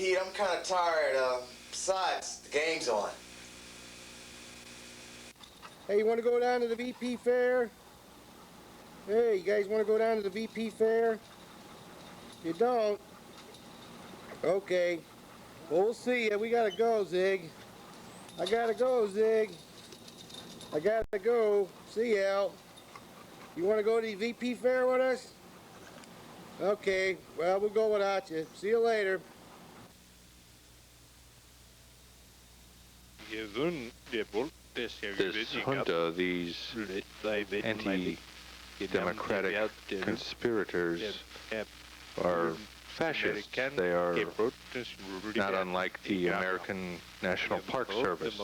Pete. I'm kind of tired. Besides, the game's on. Hey, you want to go down to the VP Fair? Hey, you guys want to go down to the VP Fair? You don't? Okay. Well, we'll see ya. We gotta go, Zig. I gotta go, Zig. I gotta go. See ya. You want to go to the VP Fair with us? Okay. Well, we'll go without you. See you later. This junta, these anti-democratic conspirators are fascists. They are not unlike the American National Park Service.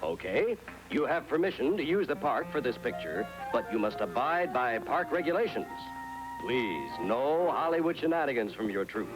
Okay, you have permission to use the park for this picture, but you must abide by park regulations. Please, no Hollywood shenanigans from your troupe.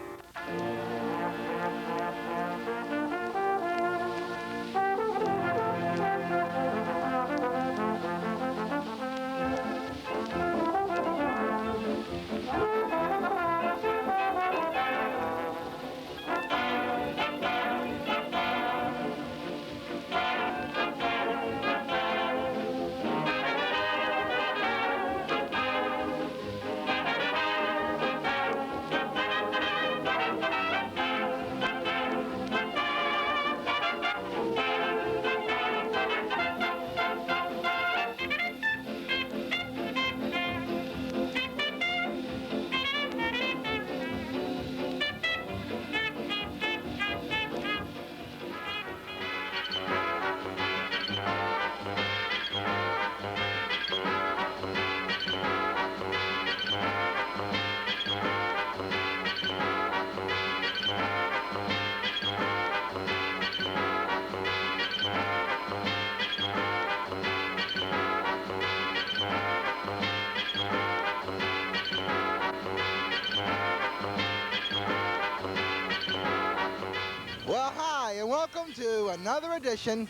Welcome to another edition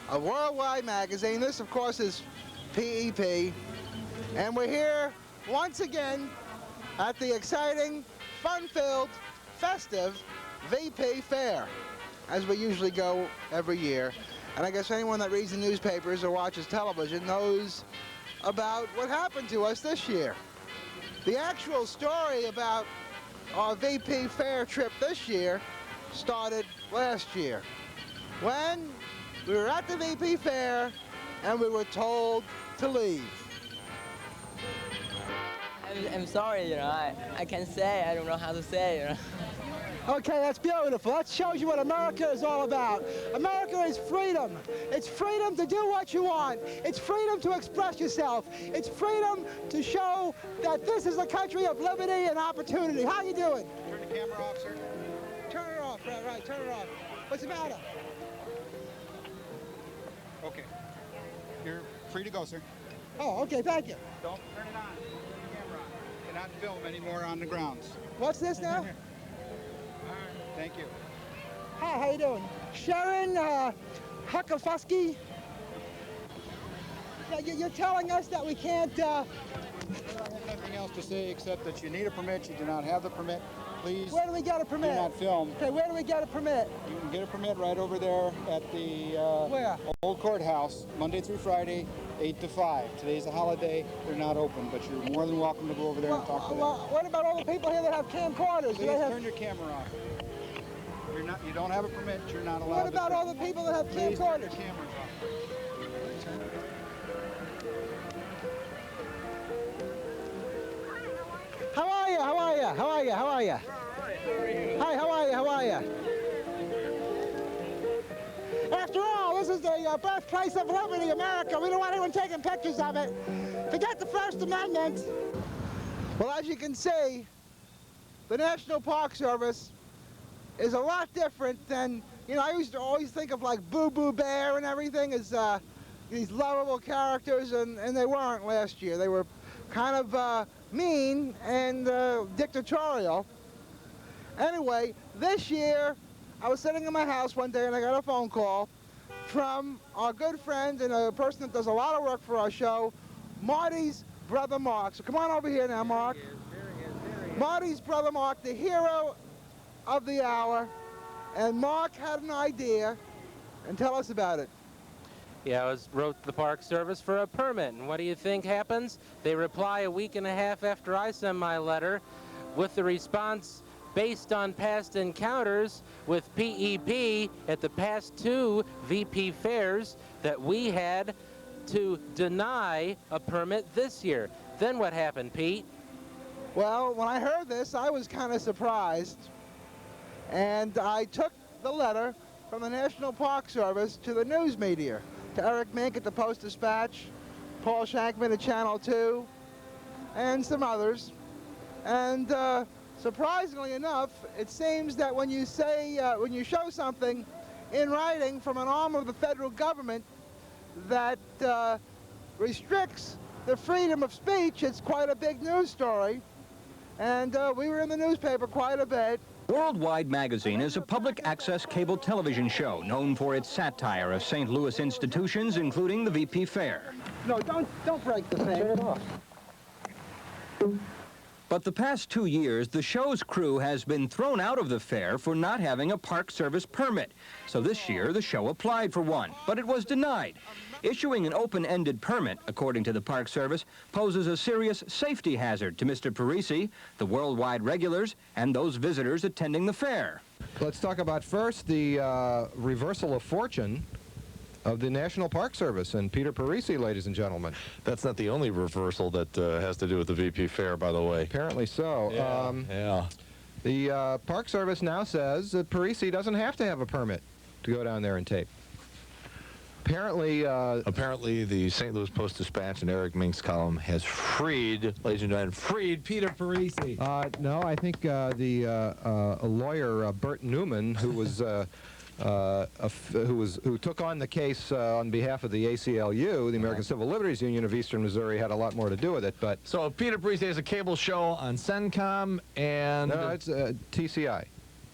of Worldwide Magazine. This, of course, is PEP, and we're here once again at the exciting, fun-filled, festive VP Fair, as we usually go every year. And I guess anyone that reads the newspapers or watches television knows about what happened to us this year. The actual story about our VP Fair trip this year started last year when we were at the VP Fair and we were told to leave. I'm sorry, you know, I can't say, I don't know how to say, you know. Okay, that's beautiful. That shows you what America is all about. America is freedom. It's freedom to do what you want. It's freedom to express yourself. It's freedom to show that this is a country of liberty and opportunity. How you doing? Turn the camera off, sir. Turn it off, right, turn it off. What's the matter? Okay. You're free to go, sir. Oh, okay, thank you. Don't turn it on. Turn the camera on. Cannot film anymore on the grounds. What's this now? All right. Thank you. Hi, how you doing? Sharon Huckafusky? You're telling us that we can't... I have nothing else to say except that you need a permit. You do not have the permit. Please. Where do we get a permit? Do not film. Okay, where do we get a permit? You can get a permit right over there at the where? Old Courthouse, Monday through Friday, 8 to 5. Today's a holiday. They're not open, but you're more than welcome to go over there and talk to them. What about all the people here that have camcorders? Please turn your camera off. You don't have a permit. You're not allowed. What about all the people that have camcorders? Please turn your cameras off. How are you? How are you? How are you? How are you? Hi, how are you? How are you? After all, this is the birthplace of liberty, America. We don't want anyone taking pictures of it. Forget the First Amendment. Well, as you can see, the National Park Service is a lot different than, you know, I used to always think of like Boo Boo Bear and everything as these lovable characters, and they weren't last year. They were kind of mean and dictatorial. Anyway, this year, I was sitting in my house one day and I got a phone call from our good friend and a person that does a lot of work for our show, Marty's brother Mark. So come on over here now, Mark. Marty's brother Mark, the hero of the hour, and Mark had an idea, and tell us about it. Yeah, I wrote the Park Service for a permit, and what do you think happens? They reply a week and a half after I send my letter with the response based on past encounters with PEP at the past 2 VP fairs that we had to deny a permit this year. Then what happened, Pete? Well, when I heard this, I was kind of surprised, and I took the letter from the National Park Service to the news media, to Eric Mink at the Post-Dispatch, Paul Schankmann at Channel 2, and some others. And surprisingly enough, it seems that when you show something in writing from an arm of the federal government that restricts the freedom of speech, it's quite a big news story. And we were in the newspaper quite a bit. Worldwide Magazine is a public access cable television show known for its satire of St. Louis institutions, including the VP Fair. No, don't break the thing. Turn it off. But the past 2 years, the show's crew has been thrown out of the fair for not having a Park Service permit. So this year, the show applied for one, but it was denied. Issuing an open-ended permit, according to the Park Service, poses a serious safety hazard to Mr. Parisi, the worldwide regulars, and those visitors attending the fair. Let's talk about first the reversal of fortune of the National Park Service and Peter Parisi, ladies and gentlemen. That's not the only reversal that has to do with the VP Fair, by the way. Apparently so. Yeah. The Park Service now says that Parisi doesn't have to have a permit to go down there and tape. Apparently, the St. Louis Post-Dispatch and Eric Mink's column has freed, ladies and gentlemen, freed Peter Parisi. No, I think the lawyer Bert Newman, who was who took on the case on behalf of the ACLU, the American Civil Liberties Union of Eastern Missouri, had a lot more to do with it. But so Peter Parisi has a cable show on CENTCOM, and no, it's TCI.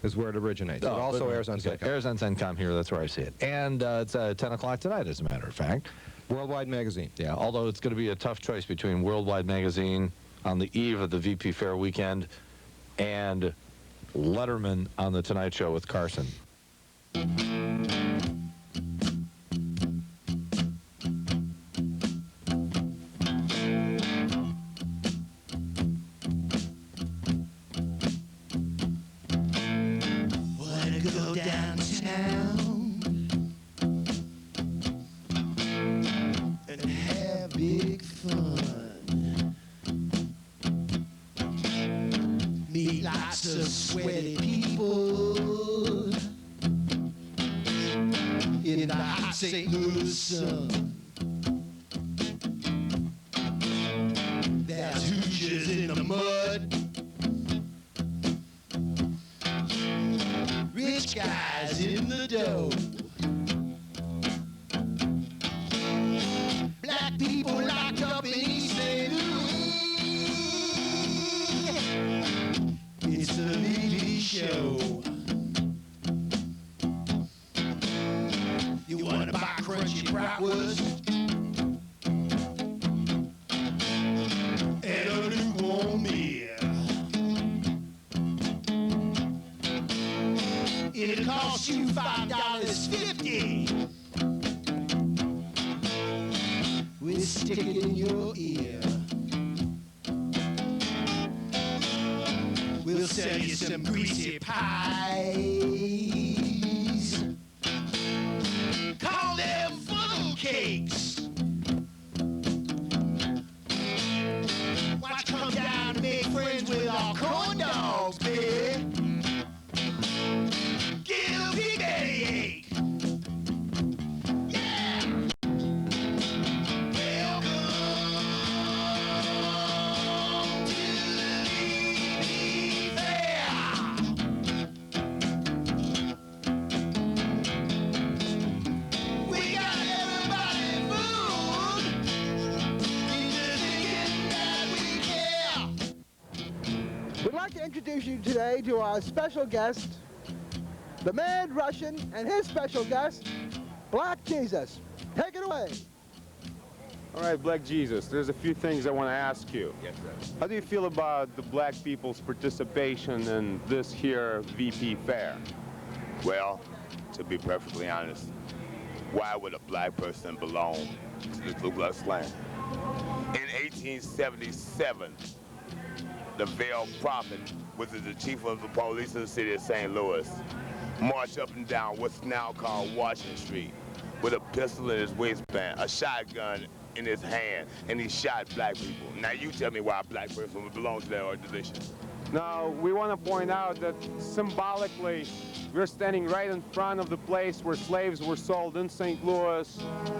Is where it originates. It also airs on CENTCOM. It airs on CENTCOM here. That's where I see it. And it's 10 o'clock tonight, as a matter of fact. Worldwide Magazine. Yeah, although it's going to be a tough choice between Worldwide Magazine on the eve of the VP Fair weekend and Letterman on The Tonight Show with Carson. Go downtown and have big fun. Meet lots of sweaty people in the hot St. Louis sun. There's hooches in the mud. Rich guys in the dough. Black people locked up in East St. Louis. It's the VP Show. You wanna buy crunchy bratwurst and a lukewarm beer? It'll cost you $5.50 with stick it in your ear. We'll sell you some greasy pies. Call them funnel cakes. Watch come down and make friends with our corn dogs, baby. Give a big bellyache. Yeah. Welcome to the VP Fair. We got everybody fooled into thinking that we care. We'd like to introduce you today to our special guest, the Mad Russian, and his special guest, Black Jesus. Take it away. All right, Black Jesus, there's a few things I want to ask you. Yes, sir. How do you feel about the black people's participation in this here VP Fair? Well, to be perfectly honest, why would a black person belong to this Ku Klux Klan? In 1877, the Veiled Prophet, which is the chief of the police of the city of St. Louis, marched up and down what's now called Washington Street with a pistol in his waistband, a shotgun in his hand, and he shot black people. Now you tell me why a black person would belong to that organization. Now, we want to point out that symbolically, we're standing right in front of the place where slaves were sold in St. Louis.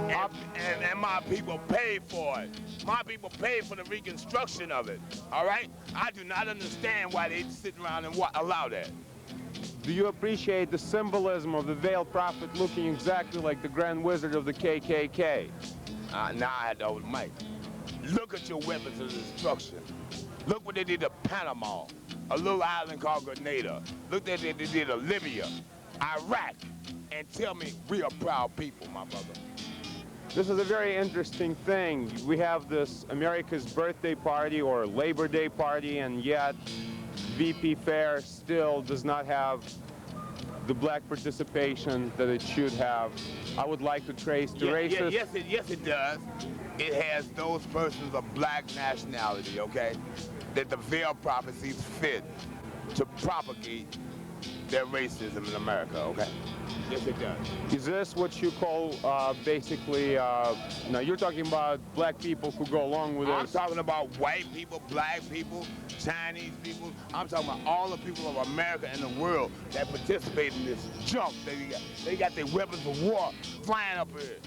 And my people paid for it. My people paid for the reconstruction of it, all right? I do not understand why they sit around and allow that. Do you appreciate the symbolism of the Veiled Prophet looking exactly like the Grand Wizard of the KKK? Now I had to hold the mic. Look at your weapons of destruction. Look what they did to Panama, a little island called Grenada. Look what they did to Libya, Iraq, and tell me we are proud people, my brother. This is a very interesting thing. We have this America's birthday party or Labor Day party, and yet VP Fair still does not have the black participation that it should have. I would like to trace the racist... Yes, it does. It has those persons of black nationality, okay, that the Veiled Prophet sees fit to propagate their racism in America, okay? Yes, it does. Is this what you call basically, now you're talking about black people who go along with it? I'm talking about white people, black people, Chinese people. I'm talking about all the people of America and the world that participate in this junk. They got their weapons of war flying up here.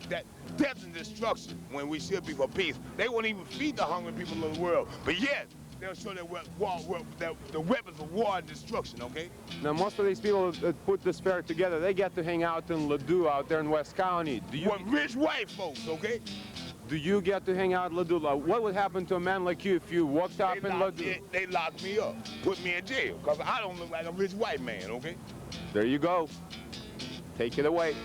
That death and destruction when we should be for peace. They won't even feed the hungry people of the world, but yet they'll show the weapons of war and destruction, okay? Now, most of these people that put this fair together, they get to hang out in Ladue out there in West County. Rich white folks, okay? Do you get to hang out in Ladue? What would happen to a man like you if you walked up in Ladue? They lock me up, put me in jail, because I don't look like a rich white man, okay? There you go. Take it away.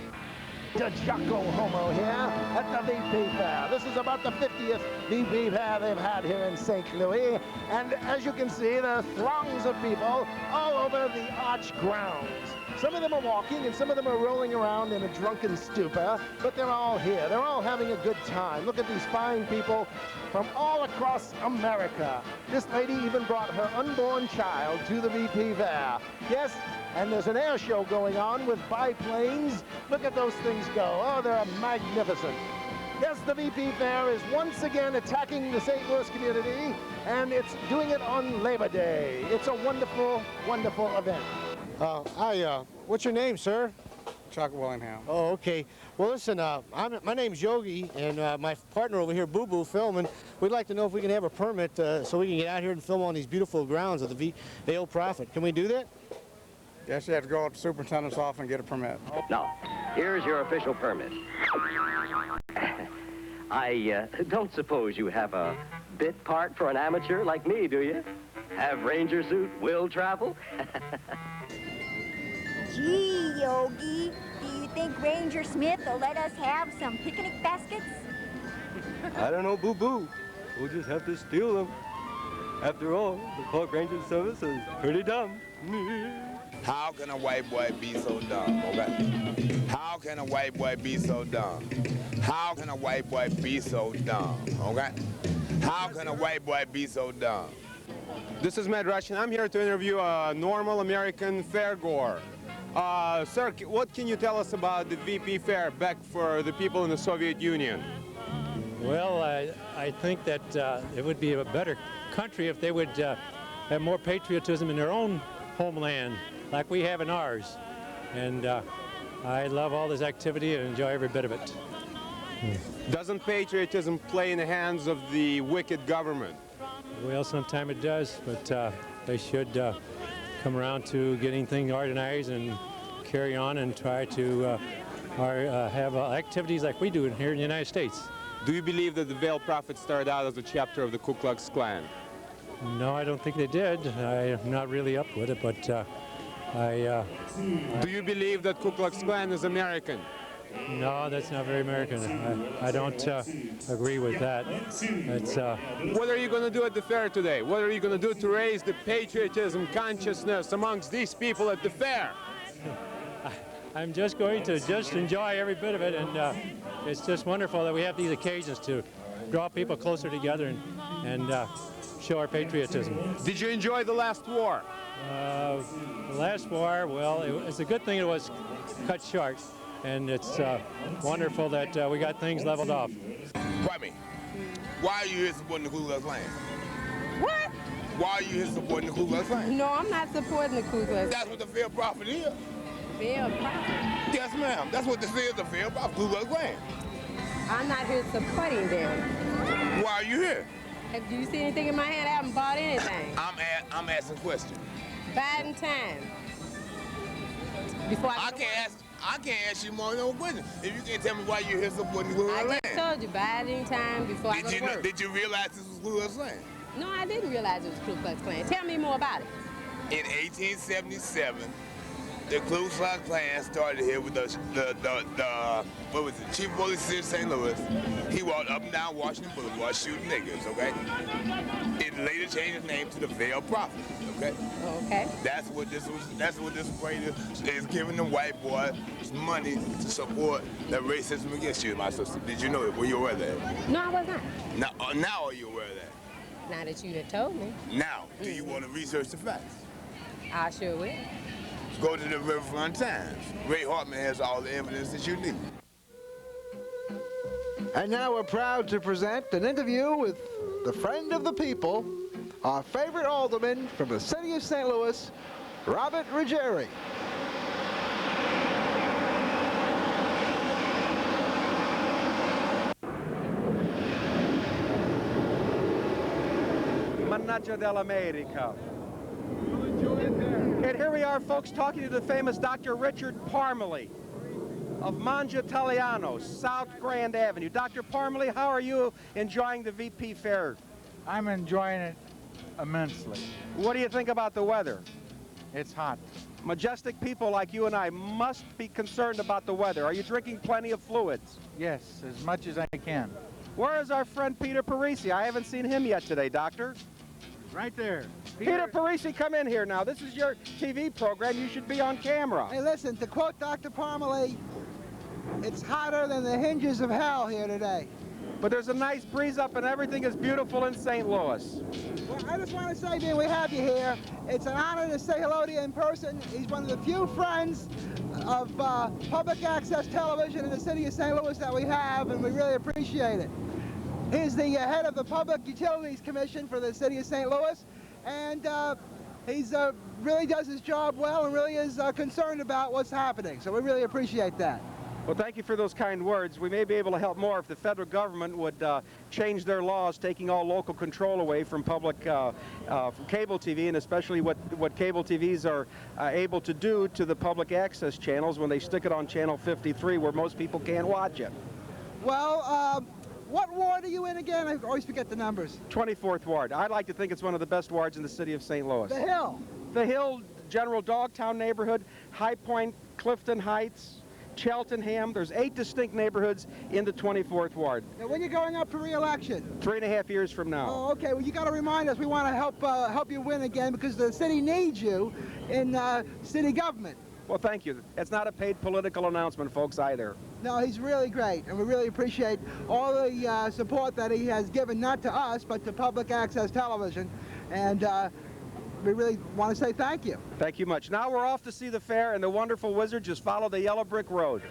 The Jocko Homo here at the VP Fair. This is about the 50th VP Fair they've had here in St. Louis. And as you can see, there are throngs of people all over the arch grounds. Some of them are walking and some of them are rolling around in a drunken stupor, but they're all here. They're all having a good time. Look at these fine people from all across America. This lady even brought her unborn child to the VP Fair. Yes, and there's an air show going on with biplanes. Look at those things go. Oh, they're magnificent. Yes, the VP Fair is once again attacking the St. Louis community, and it's doing it on Labor Day. It's a wonderful, wonderful event. What's your name, sir? Chuck Willingham. Oh, okay. Well, listen, my name's Yogi, and my partner over here, Boo Boo, filming. We'd like to know if we can have a permit so we can get out here and film on these beautiful grounds of the Veiled Prophet. Can we do that? Yes, you have to go up to the superintendent's office and get a permit. Now, here's your official permit. I don't suppose you have a bit part for an amateur like me, do you? Have ranger suit, will travel? Gee, Yogi, do you think Ranger Smith will let us have some picnic baskets? I don't know, Boo Boo. We'll just have to steal them. After all, the Park Ranger Service is pretty dumb. How can a white boy be so dumb, okay? How can a white boy be so dumb? How can a white boy be so dumb, okay? How can a white boy be so dumb? This is Mad Russian. I'm here to interview a normal American fair goer. Sir, what can you tell us about the VP Fair back for the people in the Soviet Union? Well, I think that it would be a better country if they would have more patriotism in their own homeland, like we have in ours. And I love all this activity and enjoy every bit of it. Doesn't patriotism play in the hands of the wicked government? Well, sometimes it does, but they should come around to getting things organized and carry on and try to have activities like we do here in the United States. Do you believe that the Veiled Prophet started out as a chapter of the Ku Klux Klan? No, I don't think they did. I'm not really up with it, but Do you believe that Ku Klux Klan is American? No, that's not very American. I don't agree with that. It's, What are you going to do at the fair today? What are you going to do to raise the patriotism consciousness amongst these people at the fair? I'm just going to just enjoy every bit of it, and it's just wonderful that we have these occasions to draw people closer together and show our patriotism. Did you enjoy the last war? The last war, well, it's a good thing it was cut short, and it's wonderful that we got things leveled off. Pardon me. Why are you here supporting the Ku Klux Klan? What? Why are you here supporting the Ku Klux Klan? No, I'm not supporting the Ku Klux Klan. That's what the fair profit is. Fair profit? Yes, ma'am. That's what this is, the fair profit, Ku Klux Klan. I'm not here supporting them. Why are you here? Do you see anything in my hand? I haven't bought anything. I'm asking questions. Biding time. Before I can't ask you more no questions if you can't tell me why you're here supporting the Ku Klux Klan. I just told you, biding time before I go to work. Did you realize this was Ku Klux Klan? No, I didn't realize it was Ku Klux Klan. Tell me more about it. In 1877, the Ku Klux Klan started here with the what was it, Chief of Police of St. Louis. He walked up and down Washington Boulevard shooting niggas, okay? It later changed its name to the Veil Prophet, okay? Okay. That's what this parade is giving the white boy money to support the racism against you, my sister. Did you know it? Were you aware of that? No, I was not. Now are you aware of that? Now that you have told me. Now, do you want to research the facts? I sure will. Go to the Riverfront Times. Ray Hartman has all the evidence that you need. And now we're proud to present an interview with the friend of the people, our favorite alderman from the city of St. Louis, Robert Ruggeri. Mannaggia dell'America. And here we are, folks, talking to the famous Dr. Richard Parmley of Mangia Italiano, South Grand Avenue. Dr. Parmley, how are you enjoying the VP Fair? I'm enjoying it immensely. What do you think about the weather? It's hot. Majestic people like you and I must be concerned about the weather. Are you drinking plenty of fluids? Yes, as much as I can. Where is our friend Peter Parisi? I haven't seen him yet today, Doctor. Right there. Peter Parisi, come in here now. This is your TV program. You should be on camera. Hey, listen, to quote Dr. Parmley, it's hotter than the hinges of hell here today. But there's a nice breeze up and everything is beautiful in St. Louis. Well, I just want to say, man, we have you here. It's an honor to say hello to you in person. He's one of the few friends of public access television in the city of St. Louis that we have, and we really appreciate it. He's the head of the Public Utilities Commission for the city of St. Louis, and he's really does his job well and really is concerned about what's happening. So we really appreciate that. Well, thank you for those kind words. We may be able to help more if the federal government would change their laws, taking all local control away from public from cable TV, and especially what cable TVs are able to do to the public access channels when they stick it on channel 53 where most people can't watch it. Well, what ward are you in again? I always forget the numbers. 24th Ward. I'd like to think it's one of the best wards in the city of St. Louis. The Hill. The Hill, General Dogtown neighborhood, High Point, Clifton Heights, Cheltenham. There's 8 distinct neighborhoods in the 24th Ward. Now, when you're going up for re-election? 3.5 years from now. Oh, okay. Well, you got to remind us. We want to help you win again because the city needs you in city government. Well, thank you. It's not a paid political announcement, folks, either. No, he's really great, and we really appreciate all the support that he has given, not to us, but to public access television, and we really want to say thank you. Thank you much. Now we're off to see the fair, and the wonderful wizard just follow the yellow brick road.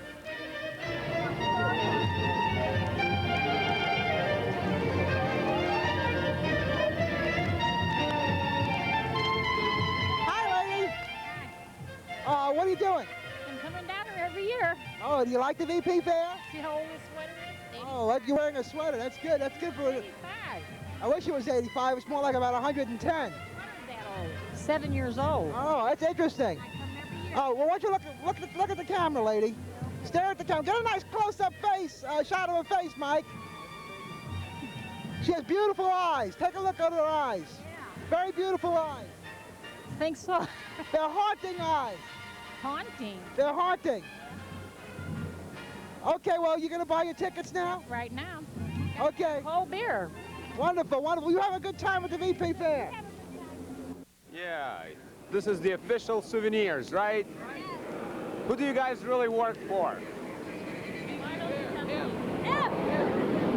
Hi, lady. What are you doing? I'm coming down here every year. Oh, do you like the VP Fair? See how old this sweater is? Oh, you're wearing a sweater. That's good. That's good for... 85. I wish it was 85. It's more like about 110. That old. 7 years old. Oh, that's interesting. Oh, well, why don't you look at the camera, lady? Stare at the camera. Get a nice close-up face, shot of her face, Mike. She has beautiful eyes. Take a look at her eyes. Yeah. Very beautiful eyes. Think so? They're haunting eyes. Haunting? They're haunting. Okay, well, you're going to buy your tickets now? Right now. Okay. Whole beer. Wonderful, wonderful. You have a good time at the VP Fair. Yeah, this is the official souvenirs, right? Who do you guys really work for?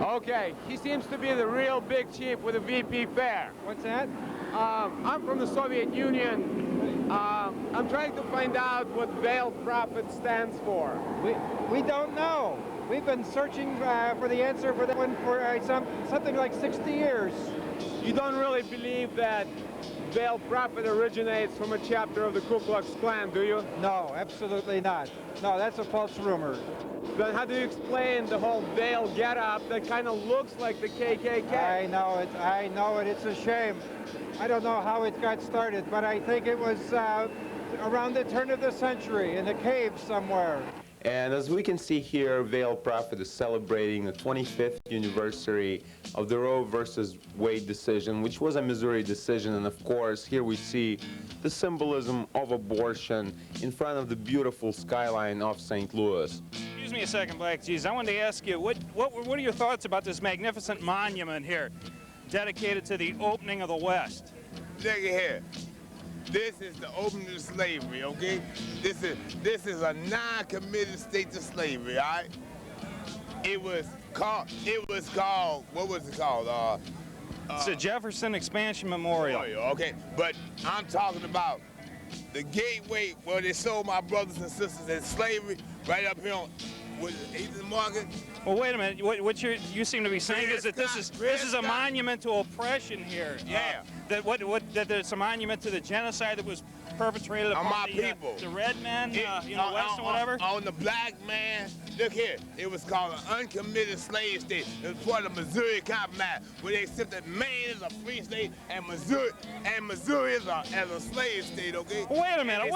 Okay, he seems to be the real big chief with the VP Fair. What's that? I'm from the Soviet Union. I'm trying to find out what Veiled Prophet stands for. We don't know. We've been searching for the answer for that one for something like 60 years. You don't really believe that Veiled Prophet originates from a chapter of the Ku Klux Klan, do you? No, absolutely not. No, that's a false rumor. Then how do you explain the whole veil get-up that kind of looks like the KKK? I know it. It's a shame. I don't know how it got started, but I think it was around the turn of the century in a cave somewhere. And as we can see here, Veiled Prophet is celebrating the 25th anniversary of the Roe versus Wade decision, which was a Missouri decision. And of course, here we see the symbolism of abortion in front of the beautiful skyline of St. Louis. Excuse me a second, Black Jesus. I wanted to ask you, what are your thoughts about this magnificent monument here, dedicated to the opening of the West? Look at here. This is the opening of slavery, okay? This is a non-committed state to slavery, all right? It was called, what was it called? It's a Jefferson Expansion Memorial. Okay, but I'm talking about the gateway where they sold my brothers and sisters in slavery, right up here on 8th Market. Well, wait a minute. What you seem to be saying is that this is a monument to oppression here. Yeah. That there's a monument to the genocide that was perpetrated upon my people. The red men, West and whatever. On the black man. Look here. It was called an uncommitted slave state. It was part of the Missouri Compromise, where they accepted Maine as a free state and Missouri as a slave state. Okay. Well, wait a minute.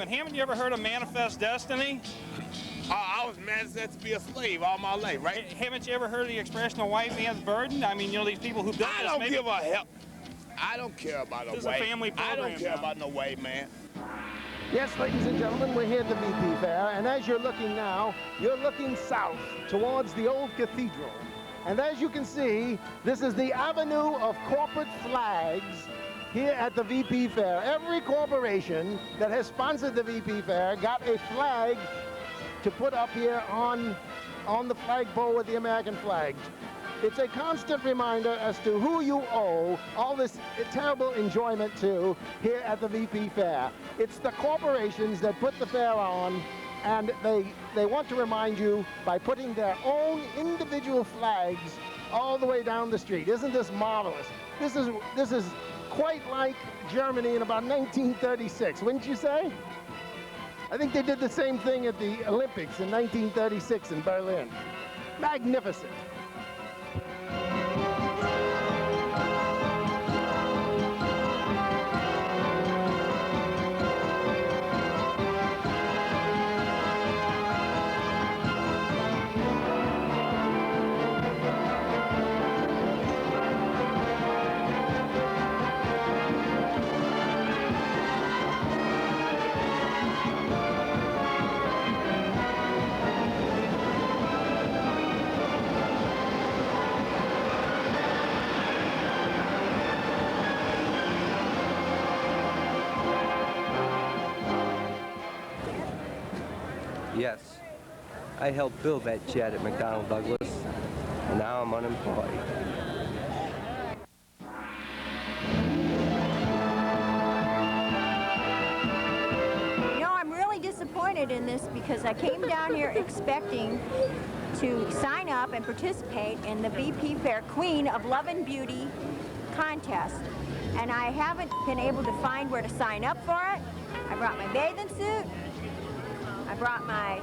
Haven't you ever heard of Manifest Destiny? I was manifest to be a slave all my life, right? Haven't you ever heard of the expression, a white man's burden? I mean, these people who done I this. don't give a hell. I don't care about a white. This is a family program. I don't care about no white man. Yes, ladies and gentlemen, we're here at the VP Fair, and as you're looking now, you're looking south towards the old cathedral. And as you can see, this is the avenue of corporate flags here at the VP Fair. Every corporation that has sponsored the VP Fair got a flag to put up here on the flagpole with the American flag. It's a constant reminder as to who you owe all this terrible enjoyment to here at the VP Fair. It's the corporations that put the fair on, and they want to remind you by putting their own individual flags all the way down the street. Isn't this marvelous? This is quite like Germany in about 1936, wouldn't you say? I think they did the same thing at the Olympics in 1936 in Berlin. Magnificent. Yes, I helped build that shed at McDonnell Douglas, and now I'm unemployed. You know, I'm really disappointed in this because I came down here expecting to sign up and participate in the VP Fair Queen of Love and Beauty contest, and I haven't been able to find where to sign up for it. I brought my bathing suit, I brought my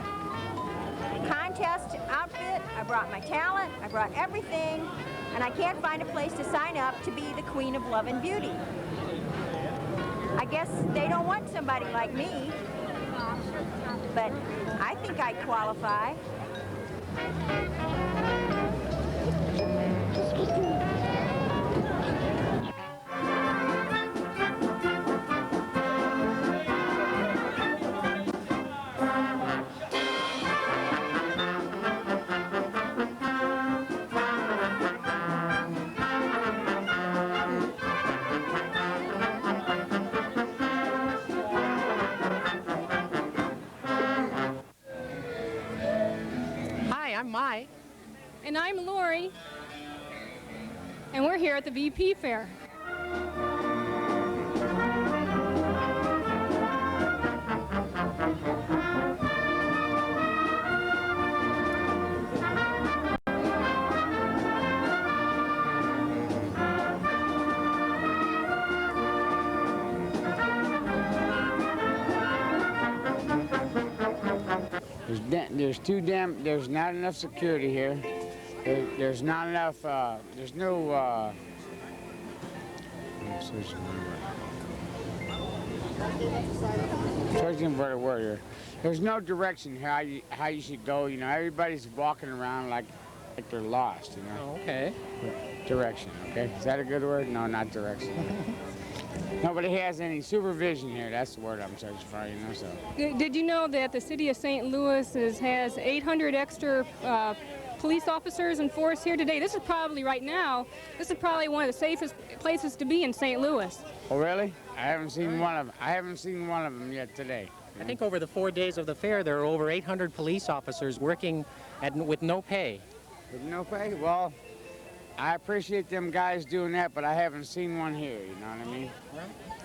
contest outfit, I brought my talent, I brought everything, and I can't find a place to sign up to be the Queen of Love and Beauty. I guess they don't want somebody like me, but I think I qualify. I'm Mike. And I'm Lori. And we're here at the VP Fair. There's not enough security here. There's not enough, there's no, searching for the word here. There's no direction how you should go, you know, everybody's walking around like they're lost, you know. Oh, okay. Direction, okay? Is that a good word? No, not direction. Nobody has any supervision here. That's the word I'm searching for, you know, so. Did you know that the city of St. Louis has 800 extra police officers in force here today? This is probably, right now, this is probably one of the safest places to be in St. Louis. Oh, really? I haven't seen one of them. I haven't seen one of them yet today. I think over the 4 days of the fair, there are over 800 police officers working with no pay. With no pay? Well, I appreciate them guys doing that, but I haven't seen one here, you know what I mean?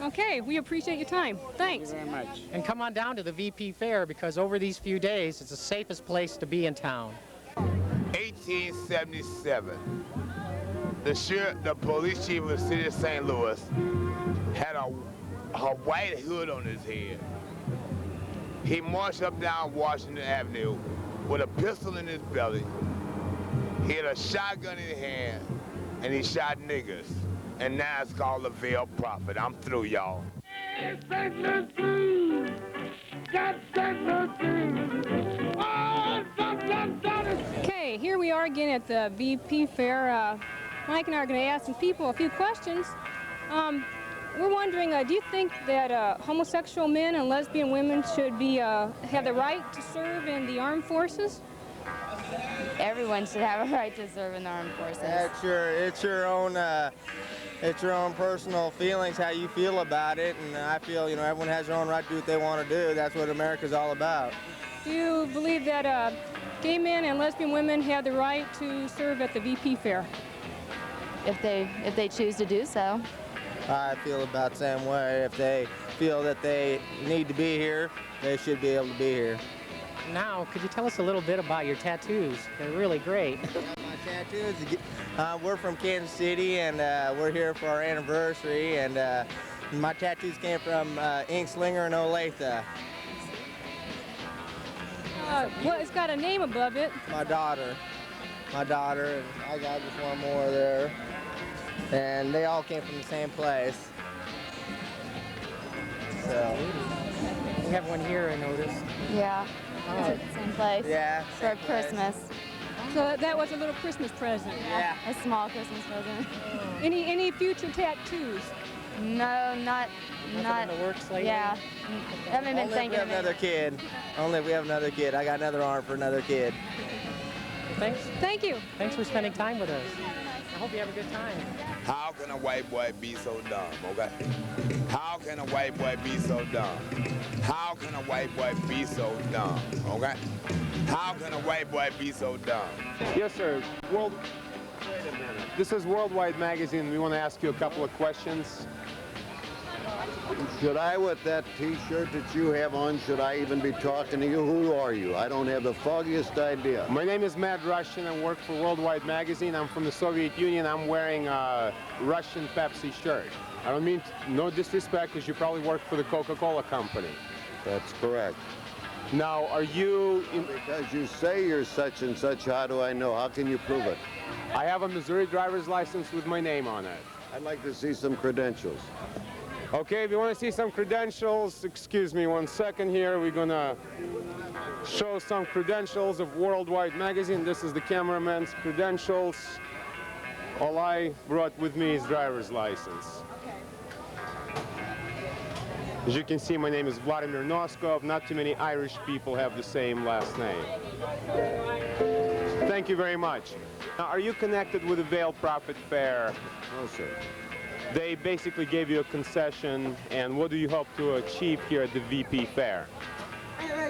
Okay, we appreciate your time. Thanks. Thank you very much. And come on down to the VP Fair, because over these few days, it's the safest place to be in town. 1877, the police chief of the city of St. Louis had a white hood on his head. He marched up down Washington Avenue with a pistol in his belly. He had a shotgun in his hand, and he shot niggers. And now it's called the Veiled Prophet. I'm through, y'all. Okay, here we are again at the VP Fair. Mike and I are going to ask some people a few questions. We're wondering, do you think that homosexual men and lesbian women should be have the right to serve in the armed forces? Everyone should have a right to serve in the armed forces. It's your own personal feelings, how you feel about it, and I feel, you know, everyone has their own right to do what they want to do. That's what America's all about. Do you believe that gay men and lesbian women have the right to serve at the VP Fair? If they choose to do so. I feel about the same way. If they feel that they need to be here, they should be able to be here. Now, could you tell us a little bit about your tattoos? They're really great. My tattoos, we're from Kansas City, and we're here for our anniversary, and my tattoos came from Ink Slinger and Olathe. Well, it's got a name above it. My daughter, and I got just one more there. And they all came from the same place. So. We have one here, I noticed. Yeah. Oh. It's at the same place. Yeah. For Christmas. So that was a little Christmas present. Yeah. A small Christmas present. Any future tattoos? No, not in the works lately? Yeah. I haven't been thinking. Only if we have another kid. Only if we have another kid. I got another arm for another kid. Thanks. Thank you. Thanks for spending time with us. I hope you have a good time. How can a white boy be so dumb, okay? How can a white boy be so dumb? How can a white boy be so dumb, okay? How can a white boy be so dumb? Yes, sir. Wait a minute. This is Worldwide Magazine. We want to ask you a couple of questions. Should I, with that T-shirt that you have on, should I even be talking to you? Who are you? I don't have the foggiest idea. My name is Matt Russian. I work for Worldwide Magazine. I'm from the Soviet Union. I'm wearing a Russian Pepsi shirt. I don't mean no disrespect, because you probably work for the Coca-Cola company. That's correct. Now, are you... Because you say you're such and such, how do I know? How can you prove it? I have a Missouri driver's license with my name on it. I'd like to see some credentials. Okay, if you want to see some credentials, excuse me 1 second here. We're going to show some credentials of Worldwide Magazine. This is the cameraman's credentials. All I brought with me is driver's license. As you can see, my name is Vladimir Noskov. Not too many Irish people have the same last name. Thank you very much. Now, are you connected with the Veiled Prophet Fair? No, sir. They basically gave you a concession, and what do you hope to achieve here at the VP Fair?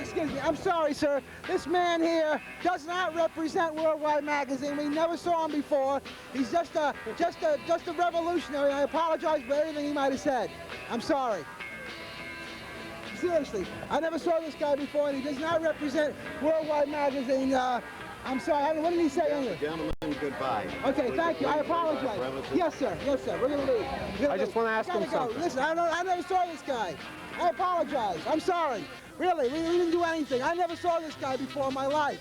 excuse me. I'm sorry, sir. This man here does not represent Worldwide Magazine. We never saw him before. He's just a revolutionary. I apologize for everything he might have said. I'm sorry. Seriously, I never saw this guy before, and he does not represent Worldwide Magazine. I'm sorry. What did he say? Gentlemen, goodbye. Okay, thank you. I apologize. Yes, sir. Yes, sir. We're going to leave. I just want to ask him something. Listen, I never saw this guy. I apologize. I'm sorry. Really, we didn't do anything. I never saw this guy before in my life.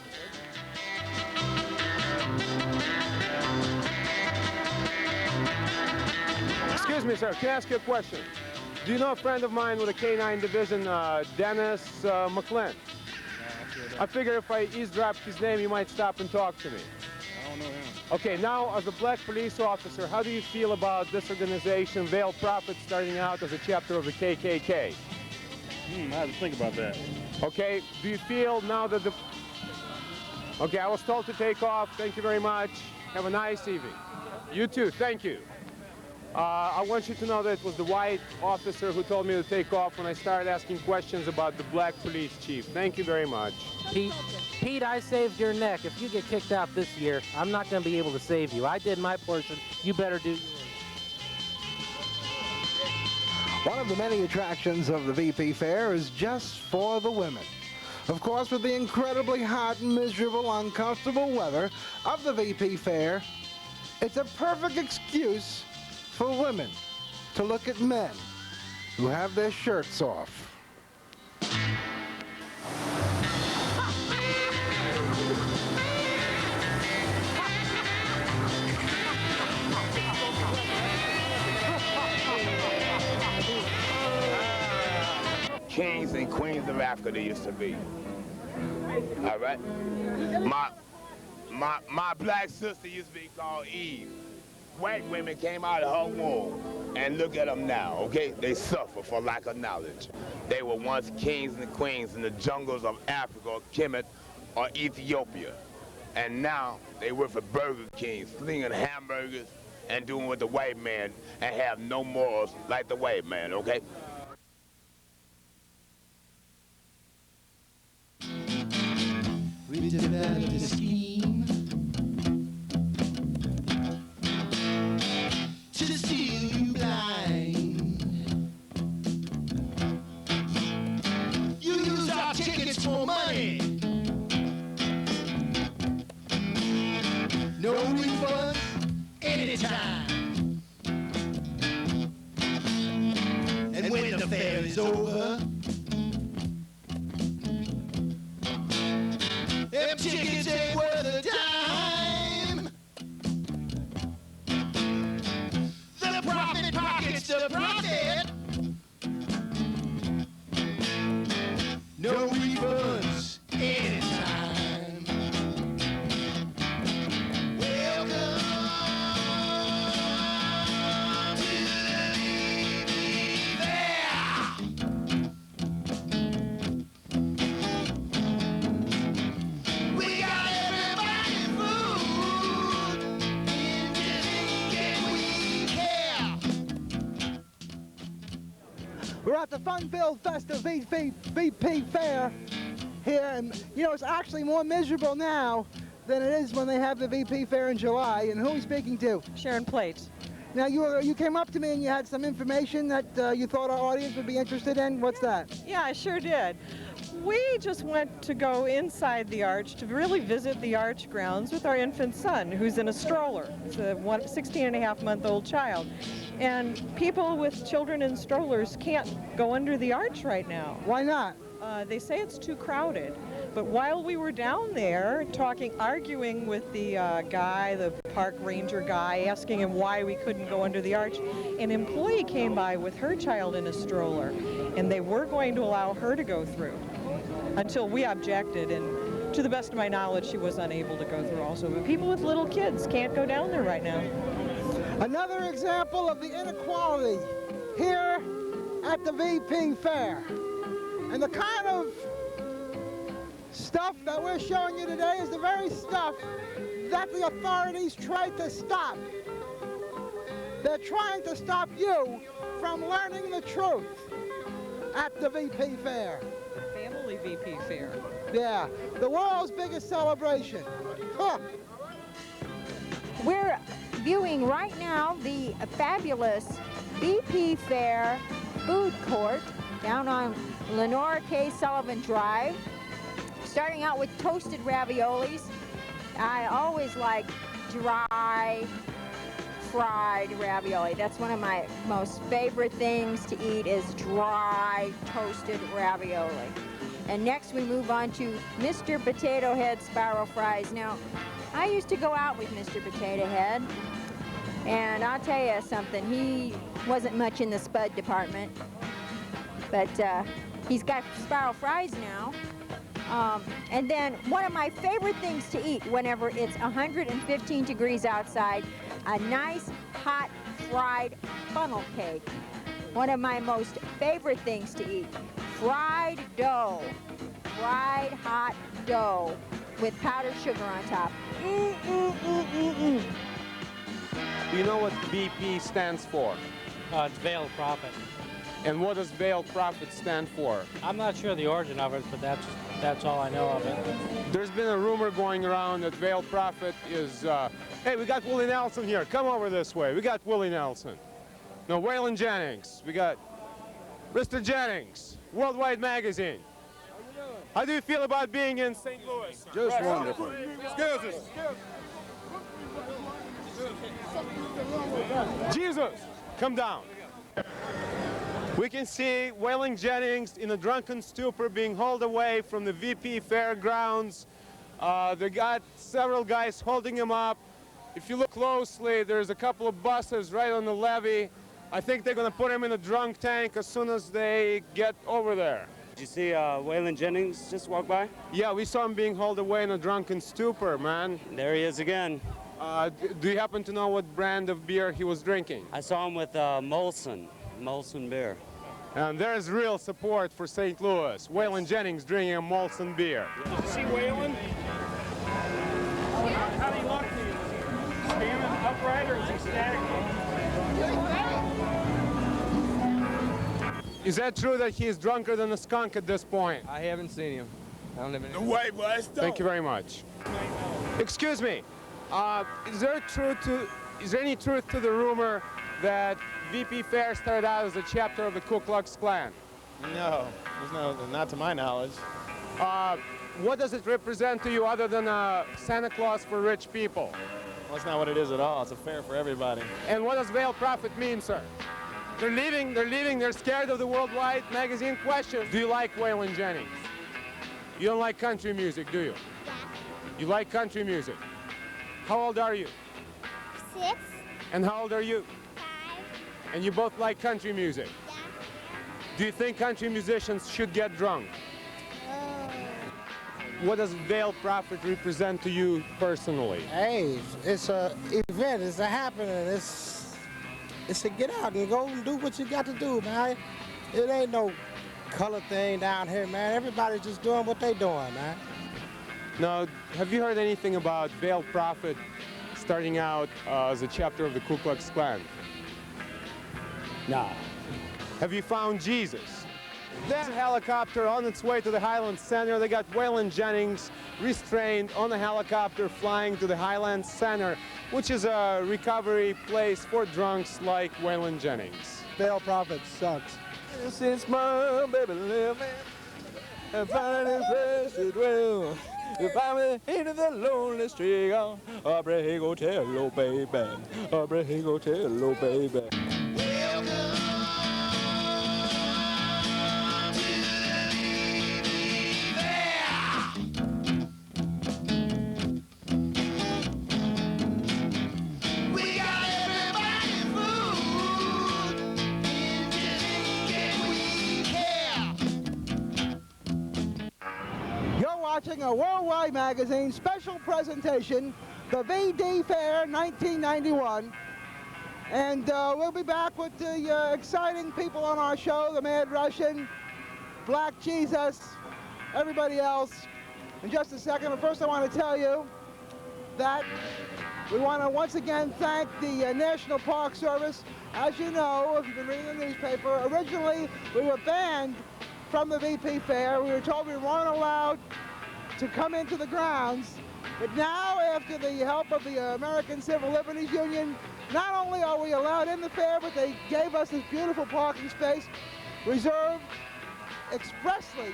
Excuse me, sir. Can I ask you a question? Do you know a friend of mine with a K-9 division, Dennis McClin? I figure if I eavesdropped his name, you might stop and talk to me. I don't know him. Okay, now as a black police officer, how do you feel about this organization, Veiled Prophets, starting out as a chapter of the KKK? I have to think about that. Okay, do you feel now that the... Okay, I was told to take off. Thank you very much. Have a nice evening. You too, thank you. I want you to know that it was the white officer who told me to take off when I started asking questions about the black police chief. Thank you very much. Pete, I saved your neck. If you get kicked out this year, I'm not going to be able to save you. I did my portion. You better do yours. One of the many attractions of the VP Fair is just for the women. Of course, with the incredibly hot, miserable, uncomfortable weather of the VP Fair, it's a perfect excuse for women to look at men who have their shirts off. Kings and queens of Africa they used to be. All right? My black sister used to be called Eve. White women came out of her womb, and look at them now, okay? They suffer for lack of knowledge. They were once kings and queens in the jungles of Africa, or Kemet, or Ethiopia. And now they work for Burger King, slinging hamburgers and doing what the white man, and have no morals like the white man, okay? We developed a scheme to steal you blind. You use our tickets for money. No refunds anytime. And when the fair is over, them tickets ain't worth a dime. The profit pockets the profit. No refunds anytime. Welcome to the VP Fair. We got everybody food. Can we care? We're at the fun-filled festive VP Fair here, and you know, it's actually more miserable now than it is when they have the VP Fair in July. And who are we speaking to? Sharon Plate. Now, you came up to me and you had some information that you thought our audience would be interested in. What's that? Yeah, I sure did. We just went to go inside the arch to really visit the arch grounds with our infant son, who's in a stroller. It's a 16-and-a-half-month-old child. And people with children in strollers can't go under the arch right now. Why not? They say it's too crowded. But while we were down there arguing with the guy, the park ranger guy, asking him why we couldn't go under the arch, an employee came by with her child in a stroller, and they were going to allow her to go through until we objected, and to the best of my knowledge, she was unable to go through also. But people with little kids can't go down there right now. Another example of the inequality here at the VP Fair. And the kind of stuff that we're showing you today is the very stuff that the authorities tried to stop. They're trying to stop you from learning the truth at the VP Fair. The family yearly VP Fair. Yeah, the world's biggest celebration. Huh. We're viewing right now the fabulous BP Fair food court down on Lenore K. Sullivan Drive. Starting out with toasted raviolis. I always like dry, fried ravioli. That's one of my most favorite things to eat is dry, toasted ravioli. And next we move on to Mr. Potato Head spiral fries. Now, I used to go out with Mr. Potato Head, and I'll tell you something, he wasn't much in the spud department, but he's got spiral fries now. And then one of my favorite things to eat whenever it's 115 degrees outside, a nice hot fried funnel cake. One of my most favorite things to eat, fried dough, fried hot dough with powdered sugar on top. Do you know what BP stands for? It's veiled prophet. And what does veiled prophet stand for? I'm not sure the origin of it, but that's all I know of it. There's been a rumor going around that veiled prophet is, hey, we got Willie Nelson here. Come over this way. We got Willie Nelson. No, Waylon Jennings. We got Mr. Jennings, Worldwide Magazine. How do you feel about being in St. Louis? Just wonderful. Excuse us. Jesus, come down. We can see Waylon Jennings in a drunken stupor being hauled away from the VP Fairgrounds. They got several guys holding him up. If you look closely, there's a couple of buses right on the levee. I think they're going to put him in a drunk tank as soon as they get over there. Did you see Waylon Jennings just walk by? Yeah, we saw him being hauled away in a drunken stupor, man. There he is again. Do you happen to know what brand of beer he was drinking? I saw him with Molson beer. And there's real support for St. Louis. Waylon Jennings drinking a Molson beer. Did you see Waylon? How do you look? Is he standing upright or is he static? Is that true that he is drunker than a skunk at this point? I haven't seen him. I don't live in White boy, Thank you very much. Excuse me. Is there any truth to the rumor that VP Fair started out as a chapter of the Ku Klux Klan? No, not to my knowledge. What does it represent to you other than Santa Claus for rich people? Well, that's not what it is at all. It's a fair for everybody. And what does veiled prophet mean, sir? They're leaving, they're scared of the Worldwide Magazine question. Do you like Waylon Jennings? You don't like country music, do you? You like country music. How old are you? 6. And how old are you? 5. And you both like country music? Yeah. Do you think country musicians should get drunk? What does veiled prophet represent to you personally? Hey, it's a event, it's a happening, it's to get out and go and do what you got to do, man. It ain't no color thing down here, man. Everybody's just doing what they doing, man. Now, have you heard anything about veiled prophet starting out as a chapter of the Ku Klux Klan? No. Have you found Jesus? There's a helicopter on its way to the Highlands Center. They got Waylon Jennings restrained on the helicopter flying to the Highlands Center, which is a recovery place for drunks like Waylon Jennings. Veiled prophet sucks. Since my baby left me, and finally in place to dwell. If I'm into the lonely street, I'll break go tell oh baby, I'll break go tell oh baby. Watching a Worldwide Magazine special presentation, the VD Fair 1991. And we'll be back with the exciting people on our show, the Mad Russian, Black Jesus, everybody else, in just a second. But first I want to tell you that we want to once again thank the National Park Service. As you know, if you've been reading the newspaper, originally we were banned from the VP Fair. We were told we weren't allowed to come into the grounds. But now, after the help of the American Civil Liberties Union, not only are we allowed in the fair, but they gave us this beautiful parking space reserved expressly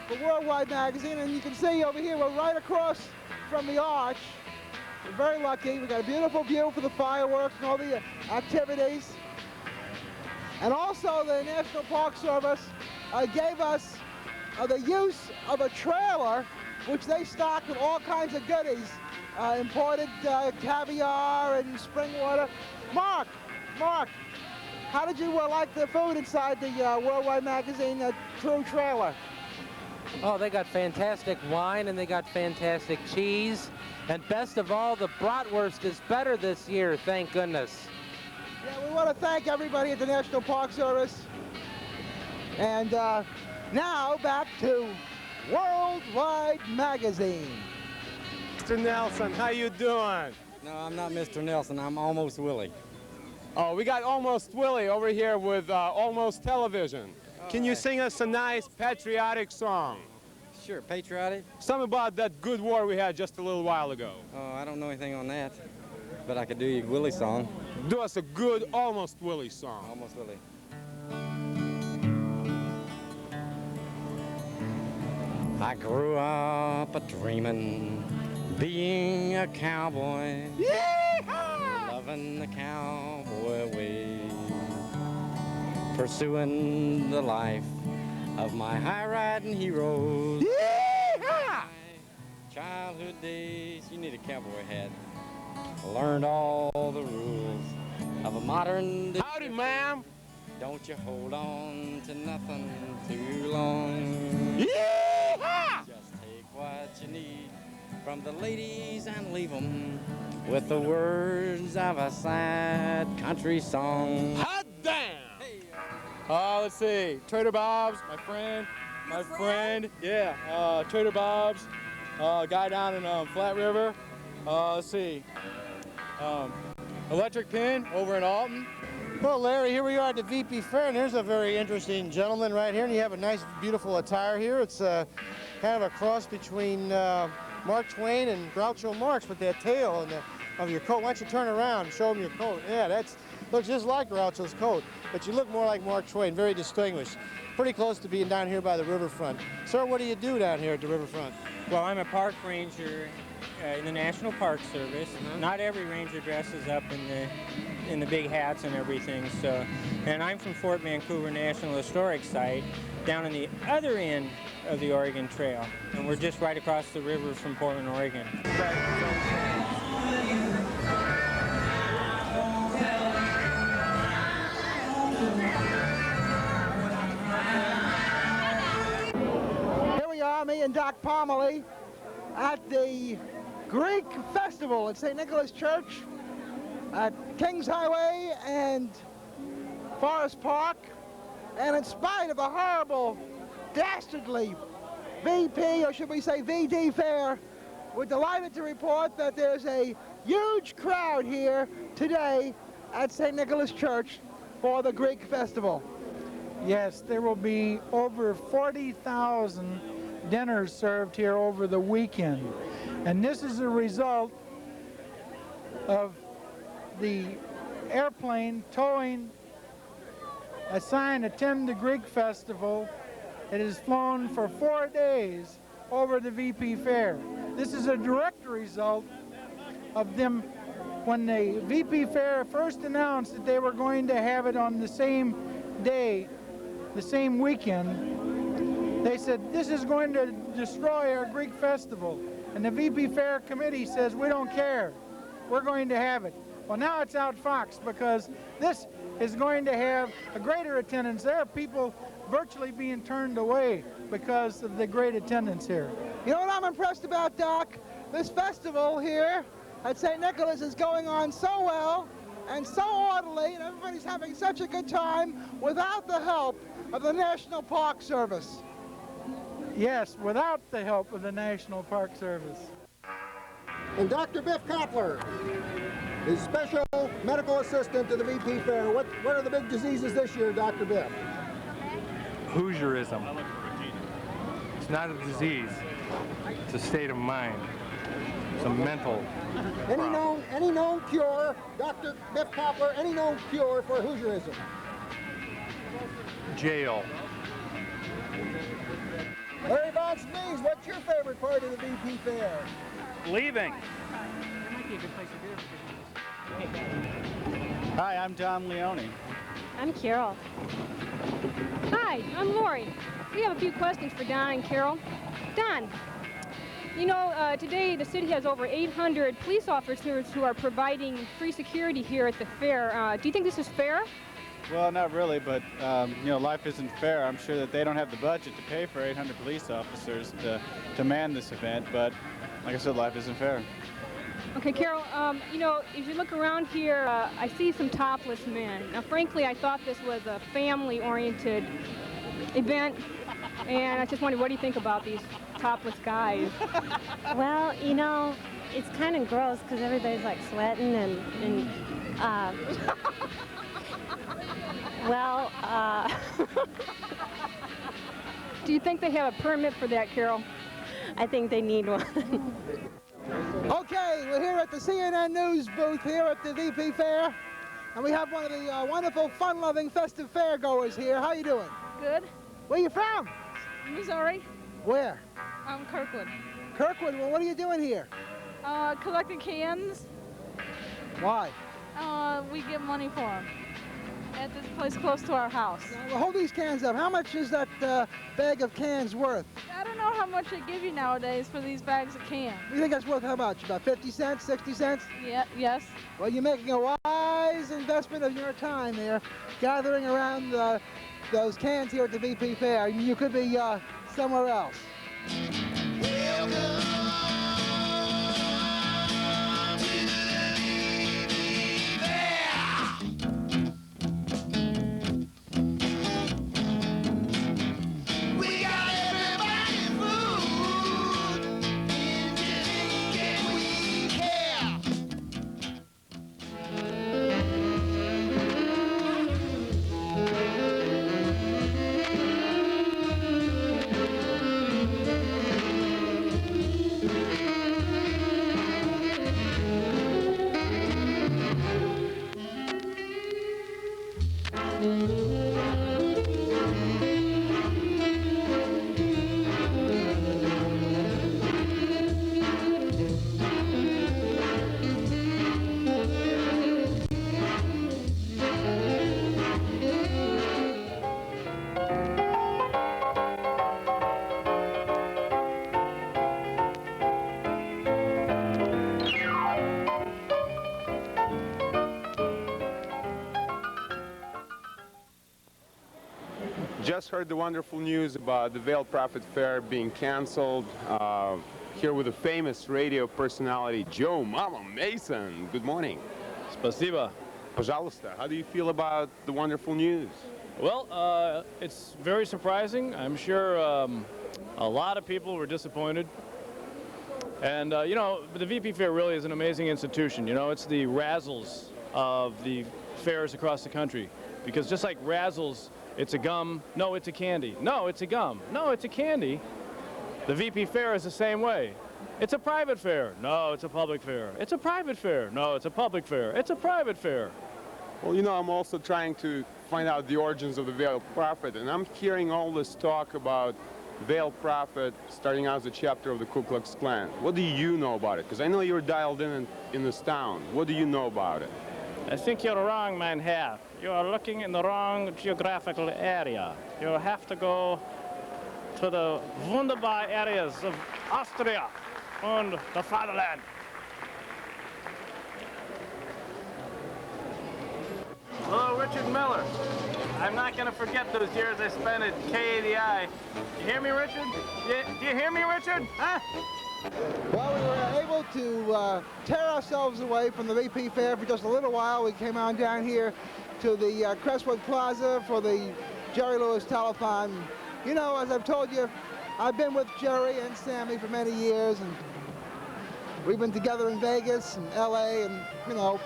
for Worldwide Magazine. And you can see over here, we're right across from the arch. We're very lucky. We've got a beautiful view for the fireworks and all the activities. And also the National Park Service gave us the use of a trailer, which they stocked with all kinds of goodies, imported caviar and spring water. Mark, how did you like the food inside the Worldwide Magazine True Trailer? Oh, they got fantastic wine and they got fantastic cheese. And best of all, the bratwurst is better this year, thank goodness. Yeah, we want to thank everybody at the National Park Service. And now back to Worldwide Magazine. Mr. Nelson, how you doing? No, I'm not Mr. Nelson. I'm Almost Willie. Oh, we got Almost Willie over here with Almost Television. Can you sing us a nice patriotic song? Sure, patriotic? Something about that good war we had just a little while ago. Oh, I don't know anything on that, but I could do you a Willie song. Do us a good Almost Willie song. Almost Willie. I grew up a-dreamin', being a cowboy. Yeehaw! Loving the cowboy way. Pursuing the life of my high-riding heroes. Yeehaw! Childhood days, you need a cowboy hat. Learned all the rules of a modern... Howdy, ma'am. Don't you hold on to nothing too long. Yeehaw! Just take what you need from the ladies and leave them with the words of a sad country song. Hot damn! Let's see, Trader Bob's, my friend, yeah, Trader Bob's, guy down in Flat River. Let's see, Electric Pin over in Alton. Well, Larry, here we are at the VP Fair, and there's a very interesting gentleman right here, and you have a nice, beautiful attire here. It's kind of a cross between Mark Twain and Groucho Marx with that tail of your coat. Why don't you turn around and show them your coat? Yeah, looks just like Groucho's coat, but you look more like Mark Twain, very distinguished. Pretty close to being down here by the riverfront. Sir, what do you do down here at the riverfront? Well, I'm a park ranger in the National Park Service. Not every ranger dresses up in the big hats and everything. So, and I'm from Fort Vancouver National Historic Site, down on the other end of the Oregon Trail, and we're just right across the river from Portland, Oregon. Here we are, me and Doc Parmley, at the Greek Festival at St. Nicholas Church at Kingshighway and Forest Park. And in spite of a horrible, dastardly VP, or should we say VD fair, we're delighted to report that there's a huge crowd here today at St. Nicholas Church for the Greek Festival. Yes, there will be over 40,000 dinners served here over the weekend. And this is a result of the airplane towing a sign, attend the Greek Festival. It has flown for 4 days over the VP Fair. This is a direct result of them, when the VP Fair first announced that they were going to have it on the same day, the same weekend, they said, this is going to destroy our Greek Festival. And the VP Fair committee says, we don't care. We're going to have it. Well, now it's outfoxed because this is going to have a greater attendance. There are people virtually being turned away because of the great attendance here. You know what I'm impressed about, Doc? This festival here at St. Nicholas is going on so well and so orderly, and everybody's having such a good time without the help of the National Park Service. Yes, without the help of the National Park Service. And Dr. Biff Koplar is special medical assistant to the VP Fair. What are the big diseases this year, Dr. Biff? Hoosierism. It's not a disease. It's a state of mind. It's a mental problem. Any known cure, Dr. Biff Koplar, any known cure for Hoosierism? Jail. Larry Von Sneeze, what's your favorite part of the VP Fair? Leaving. Hi, I'm Tom Leone. I'm Carol. Hi, I'm Lori. We have a few questions for Don and Carol. Don, you know, today the city has over 800 police officers who are providing free security here at the fair. Do you think this is fair? Well, not really, but you know, life isn't fair. I'm sure that they don't have the budget to pay for 800 police officers to man this event, but like I said, life isn't fair. Okay, Carol, you know, if you look around here, I see some topless men. Now, frankly, I thought this was a family-oriented event, and I just wondered, what do you think about these topless guys? Well, you know, it's kind of gross because everybody's like sweating and well, Do you think they have a permit for that, Carol? I think they need one. Okay, we're here at the CNN News booth here at the VP Fair, and we have one of the wonderful, fun-loving, festive fairgoers here. How you doing? Good. Where you from? Missouri. Where? Kirkwood. Kirkwood. Well, what are you doing here? Collecting cans. Why? We get money for them at this place close to our house. Well, hold these cans up. How much is that bag of cans worth? I don't know how much they give you nowadays for these bags of cans. You think that's worth how much? About 50 cents, 60 cents? Yeah, yes. Well, you're making a wise investment of your time there, gathering around those cans here at the VP Fair. You could be somewhere else. Just heard the wonderful news about the Vail Prophet Fair being canceled. Here with a famous radio personality, Joe Mama Mason. Good morning. Spasiba. Пожалуйста. How do you feel about the wonderful news? Well, it's very surprising. I'm sure a lot of people were disappointed. And, you know, the VP Fair really is an amazing institution. You know, it's the Razzles of the fairs across the country. Because just like Razzles, it's a gum, no, it's a candy. No, it's a gum, no, it's a candy. The VP Fair is the same way. It's a private fair. No, it's a public fair. It's a private fair. No, it's a public fair. It's a private fair. Well, you know, I'm also trying to find out the origins of the Vail Prophet, and I'm hearing all this talk about Vail Prophet starting out as a chapter of the Ku Klux Klan. What do you know about it? Because I know you're dialed in this town. What do you know about it? I think you're wrong, mein Herr. You are looking in the wrong geographical area. You have to go to the wunderbar areas of Austria and the fatherland. Hello, Richard Miller. I'm not going to forget those years I spent at KADI. You hear me, Richard? Do you hear me, Richard? Huh? Well, we were able to tear ourselves away from the VP Fair for just a little while. We came on down here to the Crestwood Plaza for the Jerry Lewis telethon. You know, as I've told you, I've been with Jerry and Sammy for many years, and we've been together in Vegas and LA, and, you know,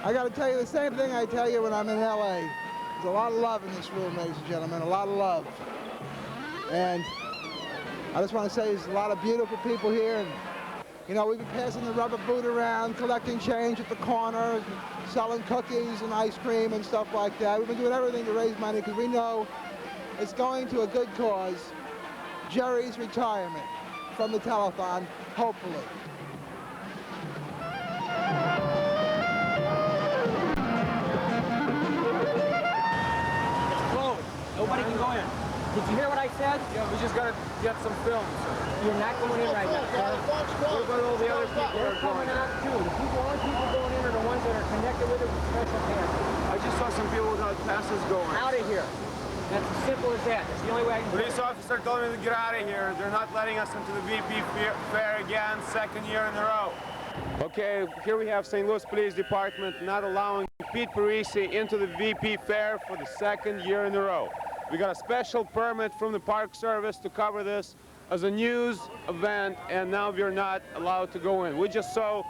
I got to tell you the same thing I tell you when I'm in LA. There's a lot of love in this room, ladies and gentlemen, a lot of love. And I just want to say there's a lot of beautiful people here. And, you know, we've been passing the rubber boot around, collecting change at the corner, selling cookies and ice cream and stuff like that. We've been doing everything to raise money because we know it's going to a good cause, Jerry's retirement from the telethon, hopefully. It's closed. Nobody can go in. Did you hear what I said? Yeah, we just got to get some film. You're not going in right now. What about all the other people They're coming out too. The only people going in are the ones that are connected with it with special passes. I just saw some people without passes going. Out of here. That's as simple as that. That's the only way I can do it. Police officer told me to get out of here. They're not letting us into the VP fair again, second year in a row. Okay, here we have St. Louis Police Department not allowing Pete Parisi into the VP fair for the second year in a row. We got a special permit from the Park Service to cover this as a news event, and now we're not allowed to go in. We just saw